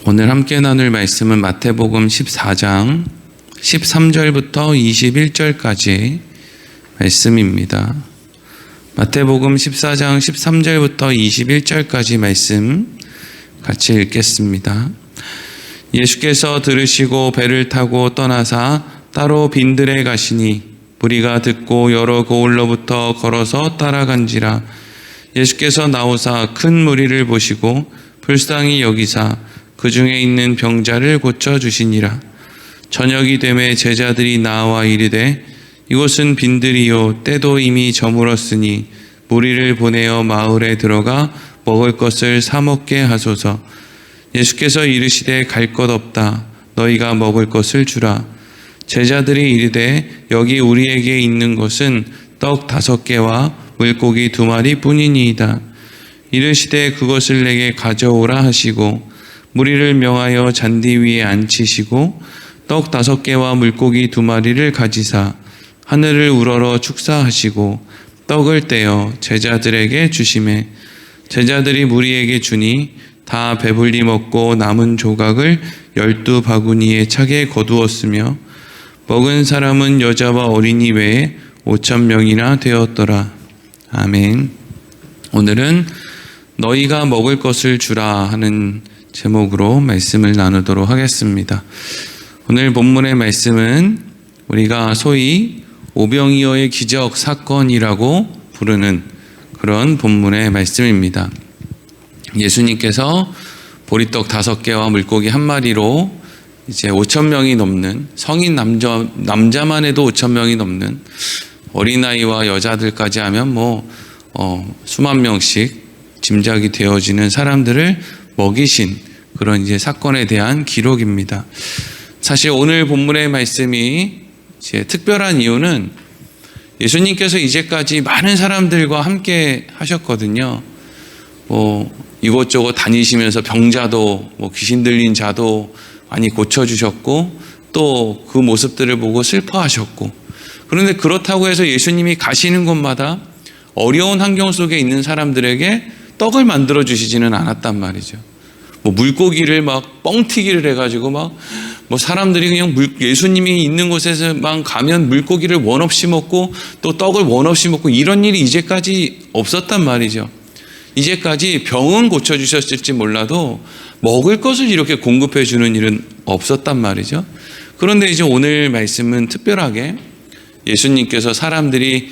오늘 함께 나눌 말씀은 마태복음 14장 13절부터 21절까지 말씀입니다. 마태복음 14장 13절부터 21절까지 말씀 같이 읽겠습니다. 예수께서 들으시고 배를 타고 떠나사 따로 빈들에 가시니 무리가 듣고 여러 고을로부터 걸어서 따라간지라. 예수께서 나오사 큰 무리를 보시고 불쌍히 여기사 그 중에 있는 병자를 고쳐주시니라. 저녁이 되매 제자들이 나와 이르되 이곳은 빈들이요 때도 이미 저물었으니 무리를 보내어 마을에 들어가 먹을 것을 사 먹게 하소서. 예수께서 이르시되 갈 것 없다. 너희가 먹을 것을 주라. 제자들이 이르되 여기 우리에게 있는 것은 떡 5개와 물고기 2마리 뿐이니이다. 이르시되 그것을 내게 가져오라 하시고 무리를 명하여 잔디 위에 앉히시고 떡 5개와 물고기 2마리를 가지사 하늘을 우러러 축사하시고 떡을 떼어 제자들에게 주시매 제자들이 무리에게 주니 다 배불리 먹고 남은 조각을 12바구니에 차게 거두었으며 먹은 사람은 여자와 어린이 외에 5,000명이나 되었더라. 아멘. 오늘은 너희가 먹을 것을 주라 하는 제목으로 말씀을 나누도록 하겠습니다. 오늘 본문의 말씀은 우리가 소위 오병이어의 기적 사건이라고 부르는 그런 본문의 말씀입니다. 예수님께서 보리떡 5개와 물고기 1마리로 이제 5,000명이 넘는 성인 남자만 해도 5,000명이 넘는 어린아이와 여자들까지 하면 수만 명씩 짐작이 되어지는 사람들을 먹이신 그런 이제 사건에 대한 기록입니다. 사실 오늘 본문의 말씀이 이제 특별한 이유는 예수님께서 이제까지 많은 사람들과 함께 하셨거든요. 이곳저곳 다니시면서 병자도 귀신 들린 자도 많이 고쳐주셨고 또 그 모습들을 보고 슬퍼하셨고, 그런데 그렇다고 해서 예수님이 가시는 곳마다 어려운 환경 속에 있는 사람들에게 떡을 만들어 주시지는 않았단 말이죠. 물고기를 막 뻥튀기를 해가지고 사람들이 그냥 예수님이 있는 곳에서만 가면 물고기를 원 없이 먹고 또 떡을 원 없이 먹고 이런 일이 이제까지 없었단 말이죠. 이제까지 병은 고쳐주셨을지 몰라도 먹을 것을 이렇게 공급해 주는 일은 없었단 말이죠. 그런데 이제 오늘 말씀은 특별하게 예수님께서 사람들이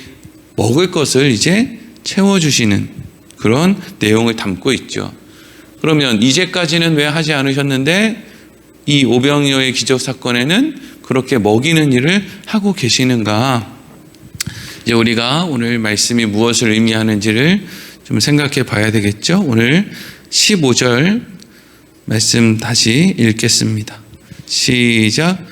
먹을 것을 이제 채워주시는 그런 내용을 담고 있죠. 그러면 이제까지는 왜 하지 않으셨는데 이 오병이어의 기적 사건에는 그렇게 먹이는 일을 하고 계시는가? 이제 우리가 오늘 말씀이 무엇을 의미하는지를 좀 생각해 봐야 되겠죠. 오늘 15절 말씀 다시 읽겠습니다. 시작.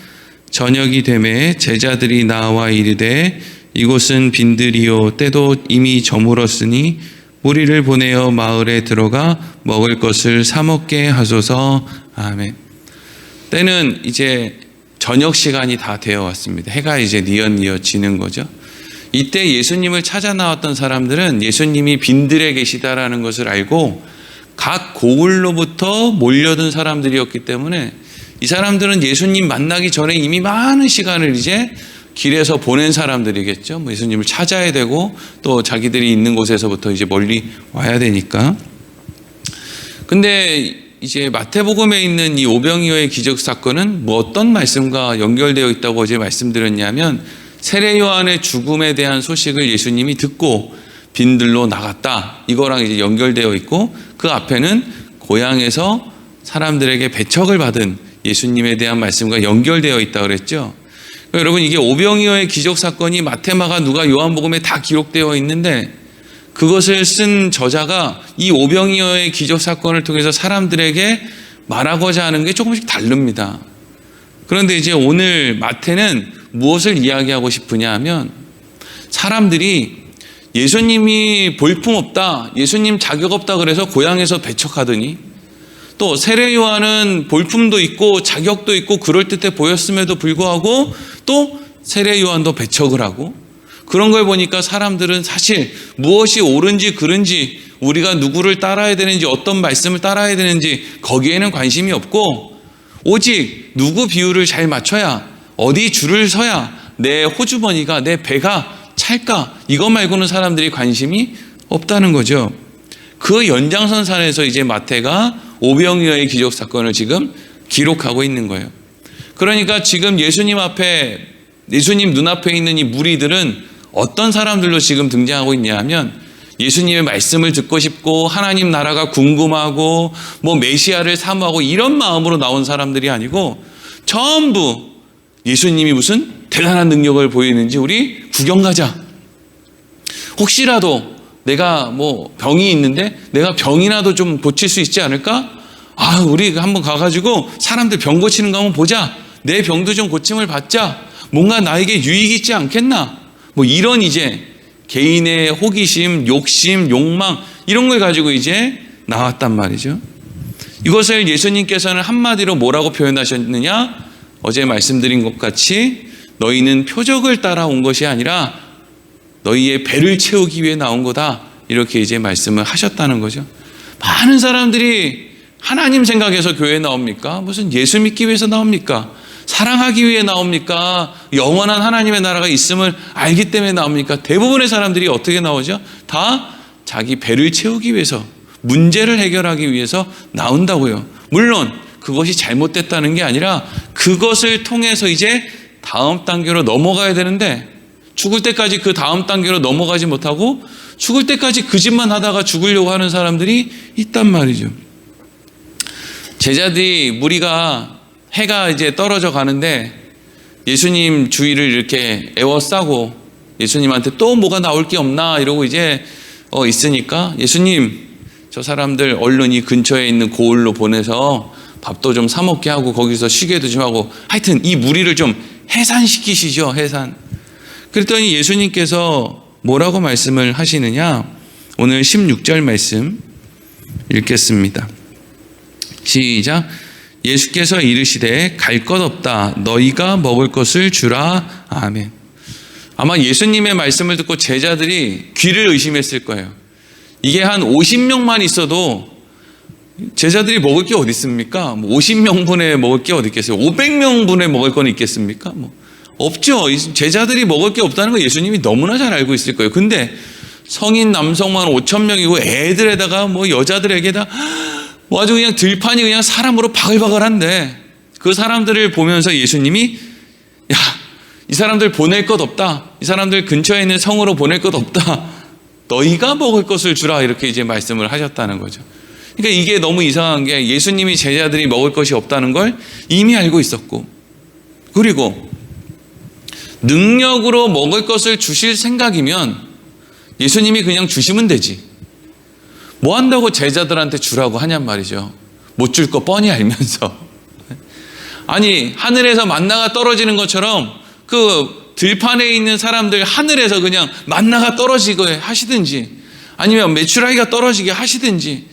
저녁이 되매 제자들이 나와 이르되 이곳은 빈들이요 때도 이미 저물었으니 무리를 보내어 마을에 들어가 먹을 것을 사 먹게 하소서. 아멘. 때는 이제 저녁 시간이 다 되어 왔습니다. 해가 이제 뉘엿뉘엿 지는 거죠. 이때 예수님을 찾아 나왔던 사람들은 예수님이 빈들에 계시다라는 것을 알고 각 고을로부터 몰려든 사람들이었기 때문에 이 사람들은 예수님 만나기 전에 이미 많은 시간을 이제 길에서 보낸 사람들이겠죠. 예수님을 찾아야 되고 또 자기들이 있는 곳에서부터 이제 멀리 와야 되니까. 근데 이제 마태복음에 있는 이 오병이어의 기적 사건은 어떤 말씀과 연결되어 있다고 어제 말씀드렸냐면 세례 요한의 죽음에 대한 소식을 예수님이 듣고 빈들로 나갔다. 이거랑 이제 연결되어 있고 그 앞에는 고향에서 사람들에게 배척을 받은 예수님에 대한 말씀과 연결되어 있다 그랬죠. 그러니까 여러분, 이게 오병이어의 기적 사건이 마태, 마가, 누가, 요한복음에 다 기록되어 있는데 그것을 쓴 저자가 이 오병이어의 기적 사건을 통해서 사람들에게 말하고자 하는 게 조금씩 다릅니다. 그런데 이제 오늘 마태는 무엇을 이야기하고 싶으냐 하면 사람들이 예수님이 볼품없다, 예수님 자격 없다 그래서 고향에서 배척하더니 또 세례 요한은 볼품도 있고 자격도 있고 그럴듯해 보였음에도 불구하고 또 세례 요한도 배척을 하고 그런 걸 보니까 사람들은 사실 무엇이 옳은지 그른지, 우리가 누구를 따라야 되는지, 어떤 말씀을 따라야 되는지 거기에는 관심이 없고, 오직 누구 비율을 잘 맞춰야, 어디 줄을 서야 내 호주머니가, 내 배가 찰까, 이거 말고는 사람들이 관심이 없다는 거죠. 그 연장선상에서 이제 마태가 오병이어의 기적 사건을 지금 기록하고 있는 거예요. 그러니까 지금 예수님 눈앞에 있는 이 무리들은 어떤 사람들로 지금 등장하고 있냐 하면, 예수님의 말씀을 듣고 싶고 하나님 나라가 궁금하고 뭐 메시아를 사모하고 이런 마음으로 나온 사람들이 아니고, 전부 예수님이 무슨 대단한 능력을 보이는지 우리 구경 가자. 혹시라도 내가 뭐 병이 있는데 내가 병이라도 좀 고칠 수 있지 않을까? 우리 한번 가가지고 사람들 병 고치는 거 한번 보자. 내 병도 좀 고침을 받자. 뭔가 나에게 유익이 있지 않겠나? 뭐 이런 이제 개인의 호기심, 욕심, 욕망 이런 걸 가지고 이제 나왔단 말이죠. 이것을 예수님께서는 한마디로 뭐라고 표현하셨느냐? 어제 말씀드린 것 같이 너희는 표적을 따라온 것이 아니라 너희의 배를 채우기 위해 나온 거다. 이렇게 이제 말씀을 하셨다는 거죠. 많은 사람들이 하나님 생각해서 교회에 나옵니까? 무슨 예수 믿기 위해서 나옵니까? 사랑하기 위해 나옵니까? 영원한 하나님의 나라가 있음을 알기 때문에 나옵니까? 대부분의 사람들이 어떻게 나오죠? 다 자기 배를 채우기 위해서, 문제를 해결하기 위해서 나온다고요. 물론 그것이 잘못됐다는 게 아니라 그것을 통해서 이제 다음 단계로 넘어가야 되는데, 죽을 때까지 그 다음 단계로 넘어가지 못하고 죽을 때까지 그 짓만 하다가 죽으려고 하는 사람들이 있단 말이죠. 제자들이, 무리가 해가 이제 떨어져 가는데 예수님 주위를 이렇게 에워싸고 예수님한테 또 뭐가 나올 게 없나 이러고 이제 있으니까, 예수님 저 사람들 얼른 이 근처에 있는 고을로 보내서 밥도 좀 사 먹게 하고 거기서 쉬게도 좀 하고, 하여튼 이 무리를 좀 해산시키시죠. 해산. 그랬더니 예수님께서 뭐라고 말씀을 하시느냐? 오늘 16절 말씀 읽겠습니다. 시작. 예수께서 이르시되 갈 것 없다. 너희가 먹을 것을 주라. 아멘. 아마 예수님의 말씀을 듣고 제자들이 귀를 의심했을 거예요. 이게 한 50명만 있어도 제자들이 먹을 게 어디 있습니까? 50명분에 먹을 게 어디 있겠어요? 500명분에 먹을 건 있겠습니까? 없죠. 제자들이 먹을 게 없다는 거 예수님이 너무나 잘 알고 있을 거예요. 근데 성인 남성만 5,000명이고 애들에다가 뭐 여자들에게다 뭐 아주 그냥 들판이 그냥 사람으로 바글바글한데, 그 사람들을 보면서 예수님이 이 사람들 보낼 것 없다. 이 사람들 근처에 있는 성으로 보낼 것 없다. 너희가 먹을 것을 주라. 이렇게 이제 말씀을 하셨다는 거죠. 그러니까 이게 너무 이상한 게, 예수님이 제자들이 먹을 것이 없다는 걸 이미 알고 있었고, 그리고 능력으로 먹을 것을 주실 생각이면 예수님이 그냥 주시면 되지. 뭐 한다고 제자들한테 주라고 하냔 말이죠. 못 줄 거 뻔히 알면서. 아니, 하늘에서 만나가 떨어지는 것처럼 그 들판에 있는 사람들 하늘에서 그냥 만나가 떨어지게 하시든지, 아니면 메추라기가 떨어지게 하시든지,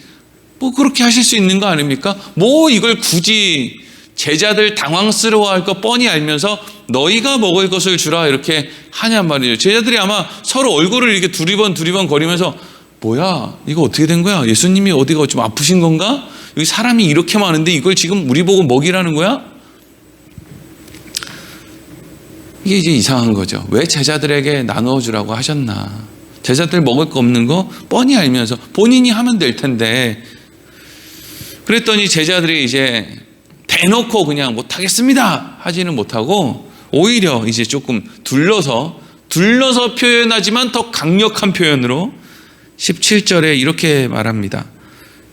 뭐 그렇게 하실 수 있는 거 아닙니까? 뭐 이걸 굳이 제자들 당황스러워할 거 뻔히 알면서 너희가 먹을 것을 주라 이렇게 하냔 말이죠. 제자들이 아마 서로 얼굴을 이렇게 두리번 거리면서, 뭐야 이거 어떻게 된 거야? 예수님이 어디가 좀 아프신 건가? 여기 사람이 이렇게 많은데 이걸 지금 우리 보고 먹이라는 거야? 이게 이제 이상한 거죠. 왜 제자들에게 나누어 주라고 하셨나? 제자들 먹을 거 없는 거 뻔히 알면서 본인이 하면 될 텐데. 그랬더니 제자들이 이제 대놓고 그냥 못하겠습니다 하지는 못하고, 오히려 이제 조금 둘러서 표현하지만 더 강력한 표현으로 17절에 이렇게 말합니다.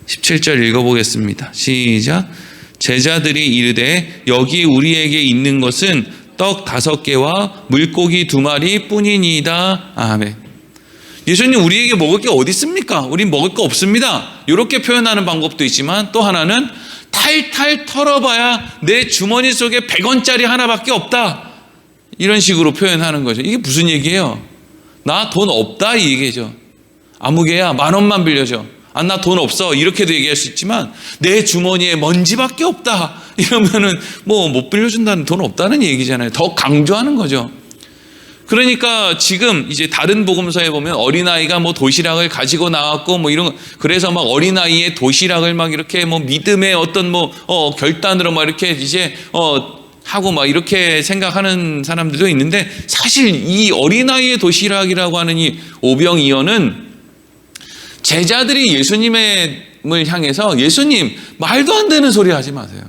17절 읽어보겠습니다. 시작. 제자들이 이르되 여기 우리에게 있는 것은 떡 5개와 물고기 2마리 뿐이니이다. 아멘. 예수님, 우리에게 먹을 게 어디 있습니까? 우린 먹을 거 없습니다. 이렇게 표현하는 방법도 있지만, 또 하나는 탈탈 털어봐야 내 주머니 속에 100원짜리 하나밖에 없다. 이런 식으로 표현하는 거죠. 이게 무슨 얘기예요? 나 돈 없다 이 얘기죠. 아무개야 10,000원만 빌려줘. 나 돈 없어. 이렇게도 얘기할 수 있지만, 내 주머니에 먼지밖에 없다. 이러면은 뭐 못 빌려준다는, 돈 없다는 얘기잖아요. 더 강조하는 거죠. 그러니까 지금 이제 다른 복음서에 보면 어린아이가 뭐 도시락을 가지고 나왔고 뭐 이런 거, 그래서 막 어린아이의 도시락을 막 이렇게 뭐 믿음의 어떤 뭐 결단으로 막 이렇게 이제 하고 막 이렇게 생각하는 사람들도 있는데, 사실 이 어린아이의 도시락이라고 하는 이 오병이어는 제자들이 예수님을 향해서 예수님 말도 안 되는 소리 하지 마세요.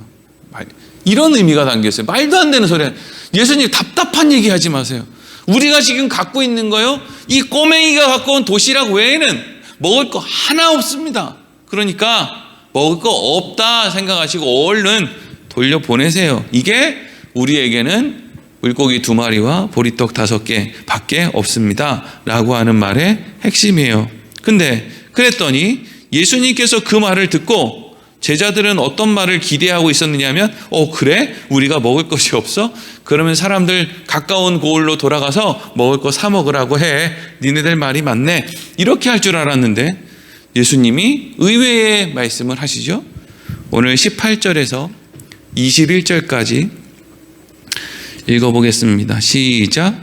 이런 의미가 담겨 있어요. 말도 안 되는 소리. 예수님 답답한 얘기 하지 마세요. 우리가 지금 갖고 있는 거요, 이 꼬맹이가 갖고 온 도시락 외에는 먹을 거 하나 없습니다. 그러니까 먹을 거 없다 생각하시고 얼른 돌려보내세요. 이게 우리에게는 물고기 2마리와 보리떡 5개 밖에 없습니다 라고 하는 말의 핵심이에요. 근데 그랬더니 예수님께서 그 말을 듣고 제자들은 어떤 말을 기대하고 있었느냐 하면, 그래? 우리가 먹을 것이 없어? 그러면 사람들 가까운 고을로 돌아가서 먹을 거 사 먹으라고 해. 니네들 말이 맞네. 이렇게 할 줄 알았는데 예수님이 의외의 말씀을 하시죠. 오늘 18절에서 21절까지 읽어보겠습니다. 시작.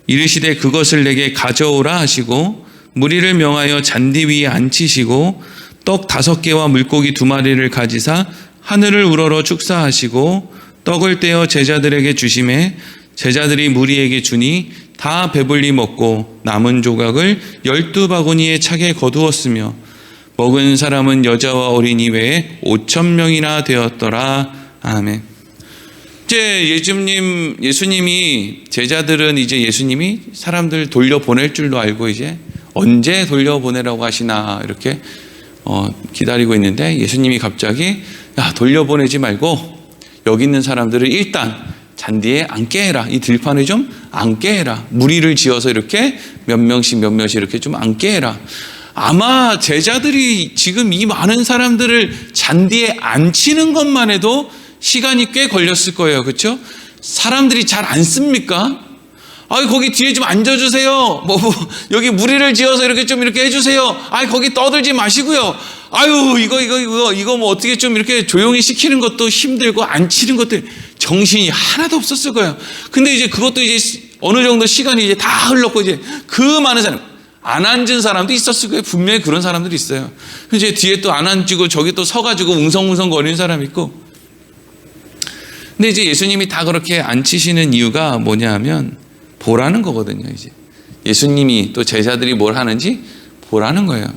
이르시되 그것을 내게 가져오라 하시고 무리를 명하여 잔디 위에 앉히시고 떡 5개와 물고기 2마리를 가지사 하늘을 우러러 축사하시고 떡을 떼어 제자들에게 주시매 제자들이 무리에게 주니 다 배불리 먹고 남은 조각을 12바구니에 차게 거두었으며 먹은 사람은 여자와 어린이 외에 5,000명이나 되었더라. 아멘. 이제 예수님이 제자들은 이제 예수님이 사람들 돌려보낼 줄로 알고 이제 언제 돌려보내라고 하시나 이렇게 기다리고 있는데 예수님이 갑자기 돌려보내지 말고 여기 있는 사람들을 일단 잔디에 앉게 해라. 이 들판에 좀 앉게 해라. 무리를 지어서 이렇게 몇 명씩 이렇게 좀 앉게 해라. 아마 제자들이 지금 이 많은 사람들을 잔디에 앉히는 것만 해도 시간이 꽤 걸렸을 거예요. 그렇죠? 사람들이 잘 앉습니까? 거기 뒤에 좀 앉아주세요. 여기 무리를 지어서 이렇게 해주세요. 거기 떠들지 마시고요. 이거 뭐 어떻게 좀 이렇게 조용히 시키는 것도 힘들고 앉히는 것도 정신이 하나도 없었을 거예요. 근데 이제 그것도 이제 어느 정도 시간이 이제 다 흘렀고 이제 그 많은 사람, 안 앉은 사람도 있었을 거예요. 분명히 그런 사람들이 있어요. 이제 뒤에 또 안 앉고 저기 또 서가지고 웅성웅성 거리는 사람이 있고. 근데 이제 예수님이 다 그렇게 앉히시는 이유가 뭐냐 하면 보라는 거거든요. 이제 예수님이 또 제자들이 뭘 하는지 보라는 거예요.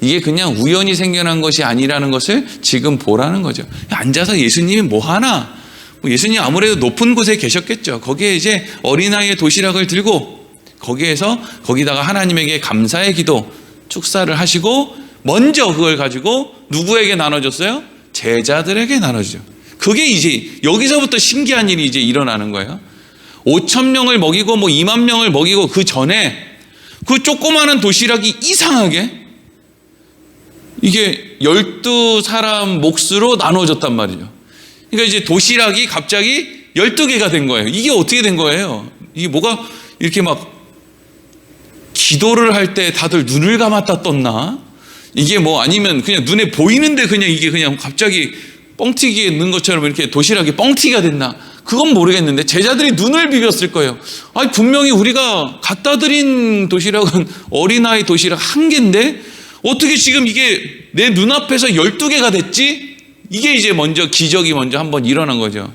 이게 그냥 우연히 생겨난 것이 아니라는 것을 지금 보라는 거죠. 앉아서 예수님이 뭐 하나? 예수님 아무래도 높은 곳에 계셨겠죠. 거기에 이제 어린아이의 도시락을 들고 거기다가 하나님에게 감사의 기도 축사를 하시고 먼저 그걸 가지고 누구에게 나눠줬어요? 제자들에게 나눠주죠. 그게 이제 여기서부터 신기한 일이 이제 일어나는 거예요. 5,000명을 먹이고 2만 명을 먹이고 그 전에 그 조그마한 도시락이 이상하게 이게 12사람 몫으로 나눠졌단 말이죠. 그러니까 이제 도시락이 갑자기 12개가 된 거예요. 이게 어떻게 된 거예요? 이게 뭐가 이렇게 막 기도를 할 때 다들 눈을 감았다 떴나? 이게 뭐 아니면 그냥 눈에 보이는데 그냥 이게 그냥 갑자기 뻥튀기에 넣은 것처럼 이렇게 도시락이 뻥튀기가 됐나? 그건 모르겠는데 제자들이 눈을 비볐을 거예요. 분명히 우리가 갖다 드린 도시락은 어린아이 도시락 1개인데 어떻게 지금 이게 내 눈앞에서 12개가 됐지? 이게 이제 먼저 기적이 먼저 한번 일어난 거죠.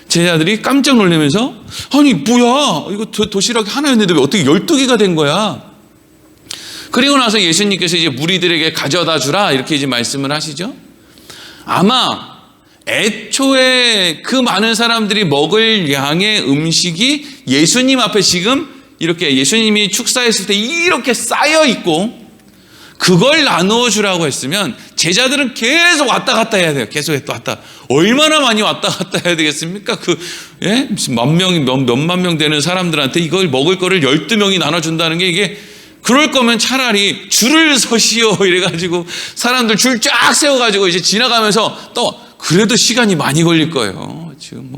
제자들이 깜짝 놀라면서 뭐야 이거 도시락이 하나였는데 왜 어떻게 12개가 된 거야? 그리고 나서 예수님께서 이제 무리들에게 가져다 주라 이렇게 이제 말씀을 하시죠. 아마 애초에 그 많은 사람들이 먹을 양의 음식이 예수님 앞에 지금 이렇게 예수님이 축사했을 때 이렇게 쌓여 있고 그걸 나누어 주라고 했으면 제자들은 계속 왔다 갔다 해야 돼요. 계속 왔다. 얼마나 많이 왔다 갔다 해야 되겠습니까? 무슨 몇만 명 되는 사람들한테 이걸 먹을 거를 12명이 나눠준다는 게 이게 그럴 거면 차라리 줄을 서시오 이래가지고 사람들 줄 쫙 세워가지고 이제 지나가면서 또 그래도 시간이 많이 걸릴 거예요. 지금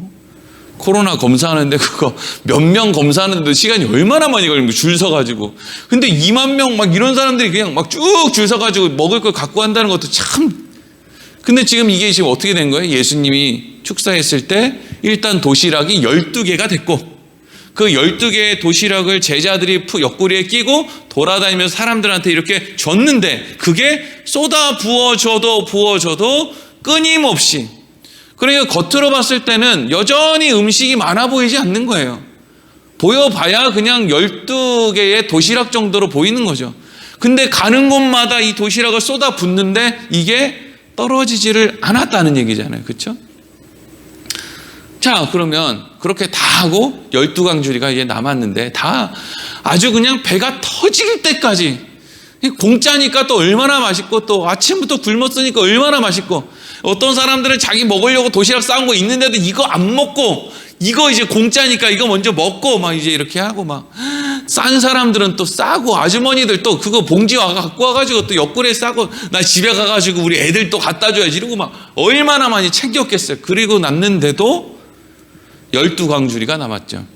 코로나 검사하는데 그거 몇 명 검사하는데도 시간이 얼마나 많이 걸리는 거예요. 줄 서가지고. 근데 2만 명 막 이런 사람들이 그냥 막 쭉 줄 서가지고 먹을 걸 갖고 간다는 것도 참. 근데 지금 이게 지금 어떻게 된 거예요? 예수님이 축사했을 때 일단 도시락이 12개가 됐고 그 12개의 도시락을 제자들이 옆구리에 끼고 돌아다니면서 사람들한테 이렇게 줬는데 그게 쏟아 부어줘도 끊임없이, 그러니까 겉으로 봤을 때는 여전히 음식이 많아 보이지 않는 거예요. 보여봐야 그냥 12개의 도시락 정도로 보이는 거죠. 근데 가는 곳마다 이 도시락을 쏟아 붓는데 이게 떨어지지를 않았다는 얘기잖아요. 그렇죠? 자, 그러면 그렇게 다 하고 12강주리가 이제 남았는데 다 아주 그냥 배가 터질 때까지, 공짜니까 또 얼마나 맛있고 또 아침부터 굶었으니까 얼마나 맛있고, 어떤 사람들은 자기 먹으려고 도시락 싸운 거 있는데도 이거 안 먹고 이거 이제 공짜니까 이거 먼저 먹고 막 이제 이렇게 하고, 막 싼 사람들은 또 싸고, 아주머니들 또 그거 봉지 갖고 와가지고 또 옆구리에 싸고 나 집에 가가지고 우리 애들 또 갖다 줘야지 이러고 막 얼마나 많이 챙겼겠어요. 그리고 남는데도 12강주리가 남았죠.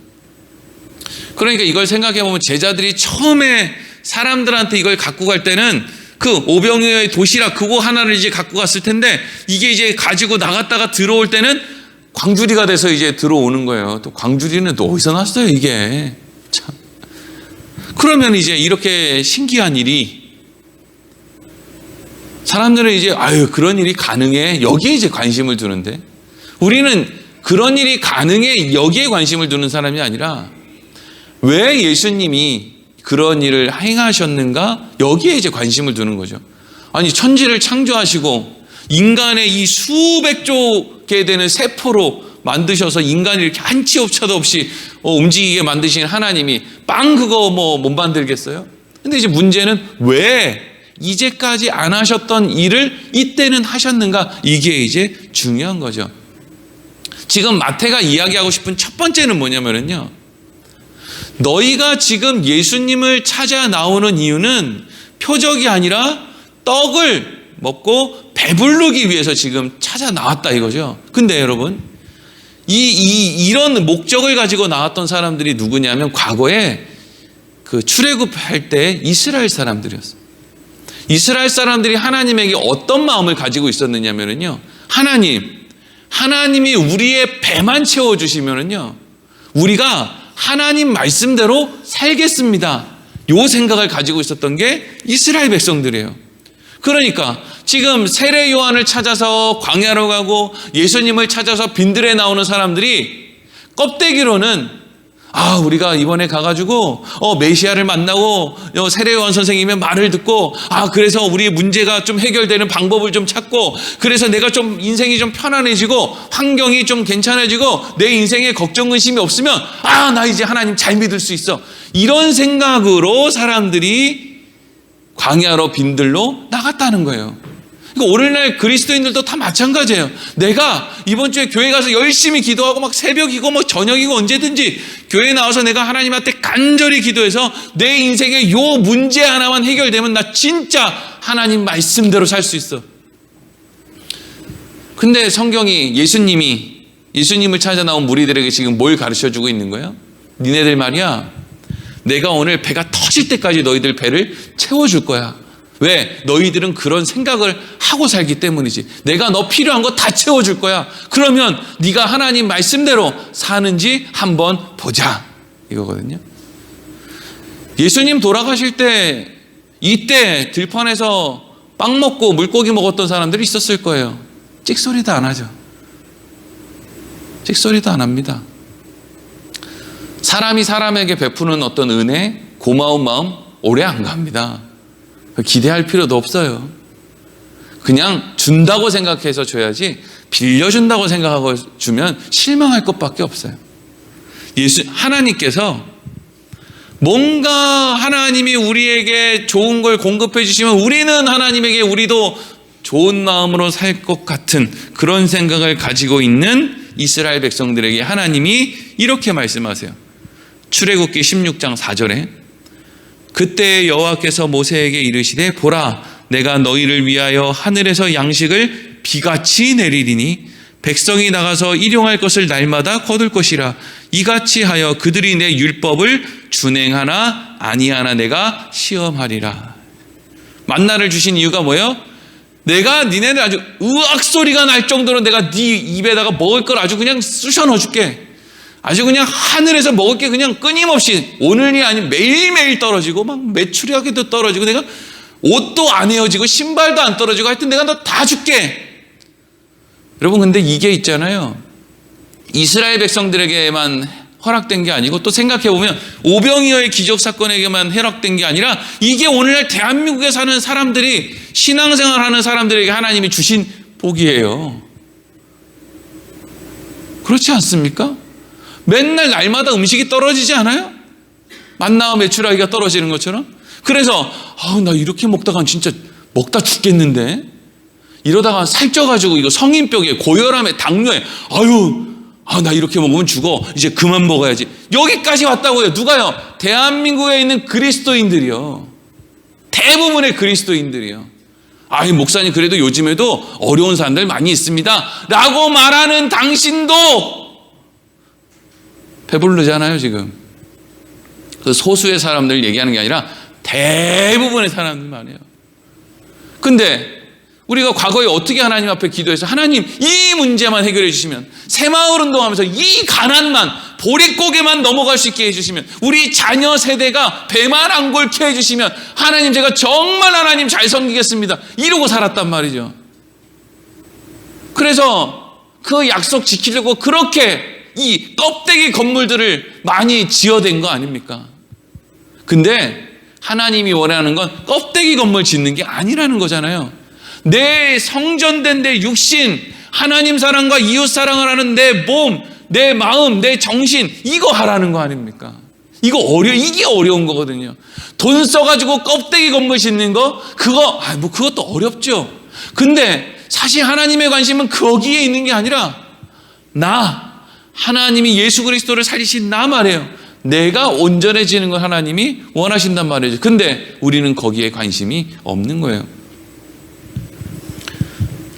그러니까 이걸 생각해보면 제자들이 처음에 사람들한테 이걸 갖고 갈 때는 그 오병이어의 도시락 그거 하나를 이제 갖고 갔을 텐데, 이게 이제 가지고 나갔다가 들어올 때는 광주리가 돼서 이제 들어오는 거예요. 또 광주리는 또 어디서 났어요, 이게. 참. 그러면 이제 이렇게 신기한 일이, 사람들은 이제 아유 그런 일이 가능해, 여기에 이제 관심을 두는데, 우리는 그런 일이 가능해 여기에 관심을 두는 사람이 아니라 왜 예수님이 그런 일을 행하셨는가, 여기에 이제 관심을 두는 거죠. 아니, 천지를 창조하시고 인간의 이 수백조 개 되는 세포로 만드셔서 인간이 이렇게 한 치 오차도 없이 움직이게 만드신 하나님이 빵 그거 못 만들겠어요? 근데 이제 문제는 왜 이제까지 안 하셨던 일을 이때는 하셨는가, 이게 이제 중요한 거죠. 지금 마태가 이야기하고 싶은 첫 번째는 뭐냐면요, 너희가 지금 예수님을 찾아 나오는 이유는 표적이 아니라 떡을 먹고 배부르기 위해서 지금 찾아 나왔다 이거죠. 근데 여러분, 이런 목적을 가지고 나왔던 사람들이 누구냐면 과거에 그 출애굽할 때 이스라엘 사람들이었어요. 이스라엘 사람들이 하나님에게 어떤 마음을 가지고 있었느냐면요, 하나님이 우리의 배만 채워주시면은요, 우리가 하나님 말씀대로 살겠습니다. 요 생각을 가지고 있었던 게 이스라엘 백성들이에요. 그러니까 지금 세례 요한을 찾아서 광야로 가고 예수님을 찾아서 빈들에 나오는 사람들이 껍데기로는 우리가 이번에 가가지고 메시아를 만나고 세례 요한 선생님의 말을 듣고 그래서 우리의 문제가 좀 해결되는 방법을 좀 찾고, 그래서 내가 좀 인생이 좀 편안해지고 환경이 좀 괜찮아지고 내 인생에 걱정 근심이 없으면 나 이제 하나님 잘 믿을 수 있어, 이런 생각으로 사람들이 광야로 빈들로 나갔다는 거예요. 그러니까 오늘날 그리스도인들도 다 마찬가지예요. 내가 이번 주에 교회 가서 열심히 기도하고 막 새벽이고 뭐 저녁이고 언제든지 교회에 나와서 내가 하나님한테 간절히 기도해서 내 인생의 요 문제 하나만 해결되면 나 진짜 하나님 말씀대로 살 수 있어. 근데 성경이 예수님을 찾아 나온 무리들에게 지금 뭘 가르쳐주고 있는 거예요? 니네들 말이야, 내가 오늘 배가 터질 때까지 너희들 배를 채워줄 거야. 왜? 너희들은 그런 생각을 하고 살기 때문이지. 내가 너 필요한 거 다 채워줄 거야. 그러면 네가 하나님 말씀대로 사는지 한번 보자, 이거거든요. 예수님 돌아가실 때 이때 들판에서 빵 먹고 물고기 먹었던 사람들이 있었을 거예요. 찍소리도 안 하죠. 찍소리도 안 합니다. 사람이 사람에게 베푸는 어떤 은혜, 고마운 마음 오래 안 갑니다. 기대할 필요도 없어요. 그냥 준다고 생각해서 줘야지, 빌려준다고 생각하고 주면 실망할 것밖에 없어요. 하나님께서 뭔가 하나님이 우리에게 좋은 걸 공급해 주시면 우리는 하나님에게 우리도 좋은 마음으로 살 것 같은 그런 생각을 가지고 있는 이스라엘 백성들에게 하나님이 이렇게 말씀하세요. 출애굽기 16장 4절에 그때 여호와께서 모세에게 이르시되 보라, 내가 너희를 위하여 하늘에서 양식을 비같이 내리리니 백성이 나가서 일용할 것을 날마다 거둘 것이라. 이같이 하여 그들이 내 율법을 준행하나 아니하나 내가 시험하리라. 만나를 주신 이유가 뭐예요? 내가 니네들 아주 으악 소리가 날 정도로 내가 네 입에다가 먹을 걸 아주 그냥 쑤셔 넣어줄게. 아주 그냥 하늘에서 먹을 게 그냥 끊임없이 오늘이 아닌 매일매일 떨어지고 막 매출하게도 떨어지고 내가 옷도 안 헤어지고 신발도 안 떨어지고 하여튼 내가 너 다 줄게. 여러분 근데 이게 있잖아요. 이스라엘 백성들에게만 허락된 게 아니고 또 생각해보면 오병이어의 기적 사건에게만 허락된 게 아니라 이게 오늘날 대한민국에 사는 사람들이 신앙생활하는 사람들에게 하나님이 주신 복이에요. 그렇지 않습니까? 맨날 날마다 음식이 떨어지지 않아요? 만나와 메추라기가 떨어지는 것처럼. 그래서 나 이렇게 먹다가 진짜 먹다 죽겠는데 이러다가 살쪄가지고 이거 성인병에 고혈압에 당뇨에 나 이렇게 먹으면 죽어. 이제 그만 먹어야지. 여기까지 왔다고요. 누가요? 대한민국에 있는 그리스도인들이요. 대부분의 그리스도인들이요. 목사님 그래도 요즘에도 어려운 사람들 많이 있습니다 라고 말하는 당신도 배부르잖아요 지금. 그 소수의 사람들 얘기하는 게 아니라 대부분의 사람들 말이에요. 근데 우리가 과거에 어떻게 하나님 앞에 기도해서 하나님 이 문제만 해결해 주시면, 새마을 운동하면서 이 가난만 보릿고개만 넘어갈 수 있게 해주시면, 우리 자녀 세대가 배만 안 골게 해주시면 하나님 제가 정말 하나님 잘 섬기겠습니다 이러고 살았단 말이죠. 그래서 그 약속 지키려고 그렇게 이 껍데기 건물들을 많이 지어댄 거 아닙니까? 근데 하나님이 원하는 건 껍데기 건물 짓는 게 아니라는 거잖아요. 내 성전된 내 육신, 하나님 사랑과 이웃 사랑을 하는 내 몸, 내 마음, 내 정신, 이거 하라는 거 아닙니까? 이게 어려운 거거든요. 돈 써가지고 껍데기 건물 짓는 거, 그것도 어렵죠. 근데 사실 하나님의 관심은 거기에 있는 게 아니라 하나님이 예수 그리스도를 살리신 나 말이에요. 내가 온전해지는 걸 하나님이 원하신단 말이죠. 근데 우리는 거기에 관심이 없는 거예요.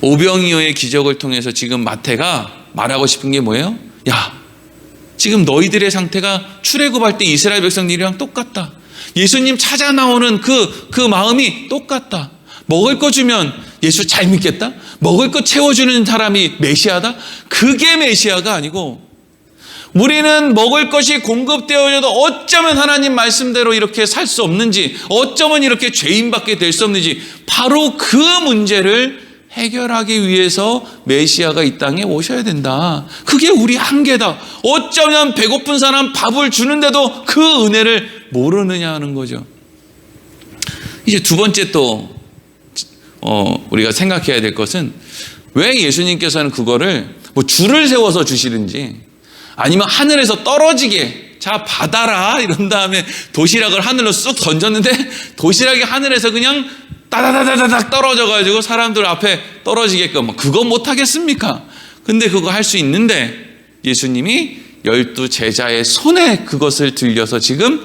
오병이어의 기적을 통해서 지금 마태가 말하고 싶은 게 뭐예요? 지금 너희들의 상태가 출애굽할 때 이스라엘 백성들이랑 똑같다. 예수님 찾아 나오는 그 마음이 똑같다. 먹을 거 주면 예수 잘 믿겠다? 먹을 거 채워주는 사람이 메시아다? 그게 메시아가 아니고, 우리는 먹을 것이 공급되어져도 어쩌면 하나님 말씀대로 이렇게 살 수 없는지, 어쩌면 이렇게 죄인밖에 될 수 없는지, 바로 그 문제를 해결하기 위해서 메시아가 이 땅에 오셔야 된다. 그게 우리 한계다. 어쩌면 배고픈 사람 밥을 주는데도 그 은혜를 모르느냐 하는 거죠. 이제 두 번째 또 우리가 생각해야 될 것은, 왜 예수님께서는 그거를 줄을 세워서 주시는지, 아니면 하늘에서 떨어지게 자 받아라 이런 다음에 도시락을 하늘로 쑥 던졌는데 도시락이 하늘에서 그냥 따다다다닥 떨어져가지고 사람들 앞에 떨어지게끔, 그거 못하겠습니까? 근데 그거 할 수 있는데 예수님이 12 제자의 손에 그것을 들려서 지금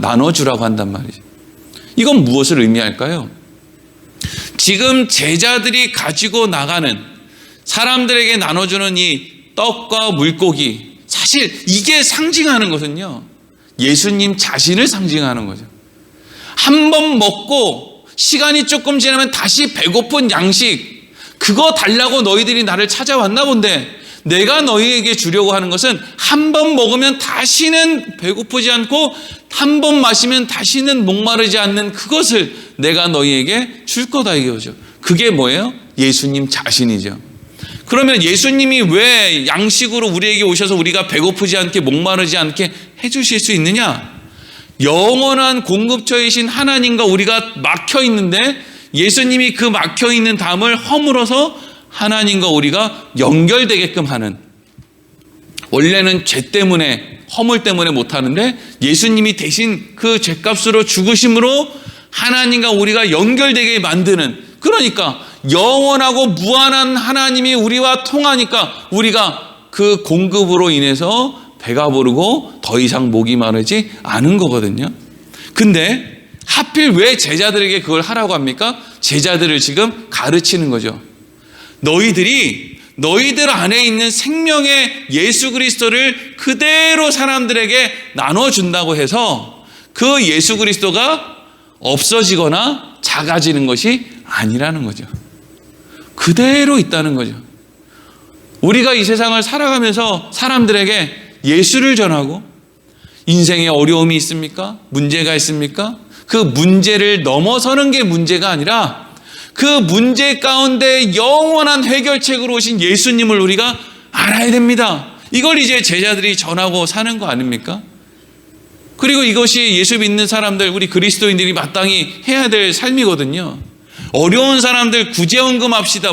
나눠주라고 한단 말이죠. 이건 무엇을 의미할까요? 지금 제자들이 가지고 나가는, 사람들에게 나눠주는 이 떡과 물고기, 사실 이게 상징하는 것은요, 예수님 자신을 상징하는 거죠. 한 번 먹고 시간이 조금 지나면 다시 배고픈 양식, 그거 달라고 너희들이 나를 찾아왔나 본데, 내가 너희에게 주려고 하는 것은 한 번 먹으면 다시는 배고프지 않고 한 번 마시면 다시는 목마르지 않는 그것을 내가 너희에게 줄 거다 이거죠. 그게 뭐예요? 예수님 자신이죠. 그러면 예수님이 왜 양식으로 우리에게 오셔서 우리가 배고프지 않게 목마르지 않게 해주실 수 있느냐? 영원한 공급처이신 하나님과 우리가 막혀 있는데, 예수님이 그 막혀 있는 담을 허물어서 하나님과 우리가 연결되게끔 하는, 원래는 죄 때문에 허물 때문에 못하는데 예수님이 대신 그 죄값으로 죽으심으로 하나님과 우리가 연결되게 만드는, 그러니까 영원하고 무한한 하나님이 우리와 통하니까 우리가 그 공급으로 인해서 배가 부르고 더 이상 목이 마르지 않은 거거든요. 근데 하필 왜 제자들에게 그걸 하라고 합니까? 제자들을 지금 가르치는 거죠. 너희들 안에 있는 생명의 예수 그리스도를 그대로 사람들에게 나눠준다고 해서 그 예수 그리스도가 없어지거나 작아지는 것이 아니라는 거죠. 그대로 있다는 거죠. 우리가 이 세상을 살아가면서 사람들에게 예수를 전하고 인생에 어려움이 있습니까? 문제가 있습니까? 그 문제를 넘어서는 게 문제가 아니라 그 문제 가운데 영원한 해결책으로 오신 예수님을 우리가 알아야 됩니다. 이걸 이제 제자들이 전하고 사는 거 아닙니까? 그리고 이것이 예수 믿는 사람들, 우리 그리스도인들이 마땅히 해야 될 삶이거든요. 어려운 사람들 구제헌금 합시다.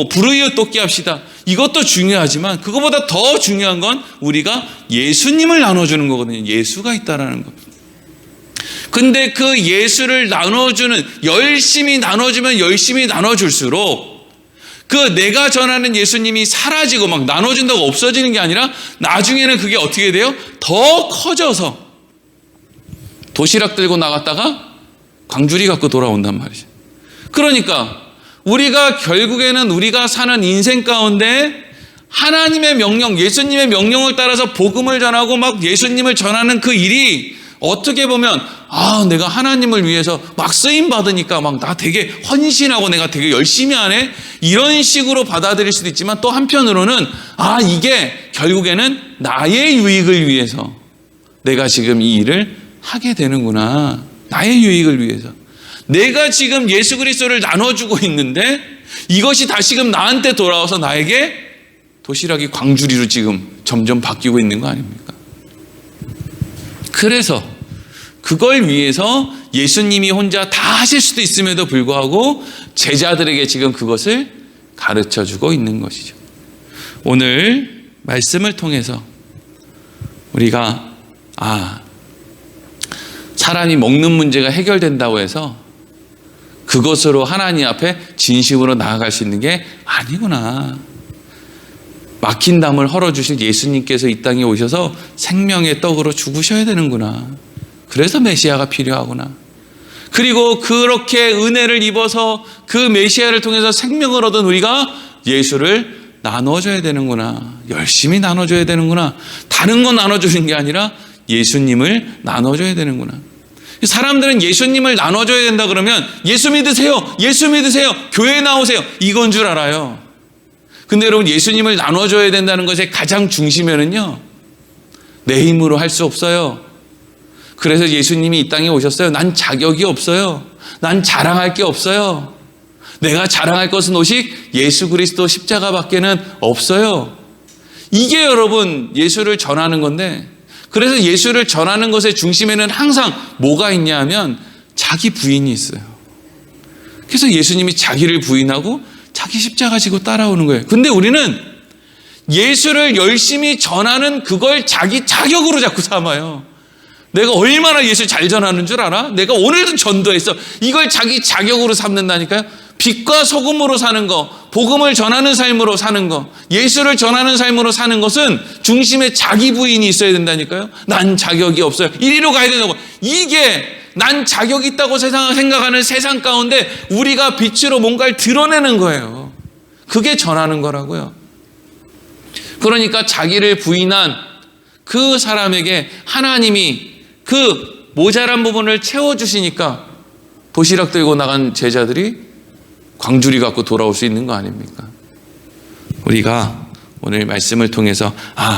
불의의 돕기 합시다. 이것도 중요하지만 그것보다 더 중요한 건 우리가 예수님을 나눠주는 거거든요. 예수가 있다라는 것. 근데 그 예수를 나눠주는, 열심히 나눠주면 열심히 나눠줄수록 그 내가 전하는 예수님이 사라지고 막 나눠준다고 없어지는 게 아니라 나중에는 그게 어떻게 돼요? 더 커져서 도시락 들고 나갔다가 광주리 갖고 돌아온단 말이죠. 그러니까 우리가 결국에는 우리가 사는 인생 가운데 하나님의 명령, 예수님의 명령을 따라서 복음을 전하고 막 예수님을 전하는 그 일이 어떻게 보면 내가 하나님을 위해서 막 쓰임 받으니까 막 나 되게 헌신하고 내가 되게 열심히 하네, 이런 식으로 받아들일 수도 있지만 또 한편으로는 이게 결국에는 나의 유익을 위해서 내가 지금 이 일을 하게 되는구나. 나의 유익을 위해서 내가 지금 예수 그리스도를 나눠주고 있는데 이것이 다시금 나한테 돌아와서 나에게 도시락이 광주리로 지금 점점 바뀌고 있는 거 아닙니까? 그래서 그걸 위해서 예수님이 혼자 다 하실 수도 있음에도 불구하고 제자들에게 지금 그것을 가르쳐주고 있는 것이죠. 오늘 말씀을 통해서 우리가 사람이 먹는 문제가 해결된다고 해서 그것으로 하나님 앞에 진심으로 나아갈 수 있는 게 아니구나. 막힌 담을 헐어주실 예수님께서 이 땅에 오셔서 생명의 떡으로 죽으셔야 되는구나. 그래서 메시아가 필요하구나. 그리고 그렇게 은혜를 입어서 그 메시아를 통해서 생명을 얻은 우리가 예수를 나눠줘야 되는구나. 열심히 나눠줘야 되는구나. 다른 거 나눠주는 게 아니라 예수님을 나눠줘야 되는구나. 사람들은 예수님을 나눠줘야 된다 그러면 예수 믿으세요, 예수 믿으세요, 교회 나오세요, 이건 줄 알아요. 근데 여러분, 예수님을 나눠줘야 된다는 것의 가장 중심에는요, 내 힘으로 할 수 없어요. 그래서 예수님이 이 땅에 오셨어요. 난 자격이 없어요. 난 자랑할 게 없어요. 내가 자랑할 것은 오직 예수 그리스도 십자가밖에는 없어요. 이게 여러분 예수를 전하는 건데, 그래서 예수를 전하는 것의 중심에는 항상 뭐가 있냐 하면 자기 부인이 있어요. 그래서 예수님이 자기를 부인하고 자기 십자가 지고 따라오는 거예요. 근데 우리는 예수를 열심히 전하는 그걸 자기 자격으로 자꾸 삼아요. 내가 얼마나 예수 잘 전하는 줄 알아? 내가 오늘도 전도했어. 이걸 자기 자격으로 삼는다니까요. 빛과 소금으로 사는 거, 복음을 전하는 삶으로 사는 거, 예수를 전하는 삶으로 사는 것은 중심에 자기 부인이 있어야 된다니까요. 난 자격이 없어요. 이리로 가야 된다고. 이게 난 자격이 있다고 생각하는 세상 가운데 우리가 빛으로 뭔가를 드러내는 거예요. 그게 전하는 거라고요. 그러니까 자기를 부인한 그 사람에게 하나님이 그 모자란 부분을 채워주시니까 도시락 들고 나간 제자들이 광주리 갖고 돌아올 수 있는 거 아닙니까? 우리가 오늘 말씀을 통해서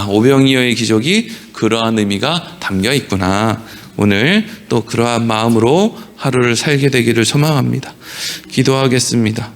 오병이어의 기적이 그러한 의미가 담겨 있구나. 오늘 또 그러한 마음으로 하루를 살게 되기를 소망합니다. 기도하겠습니다.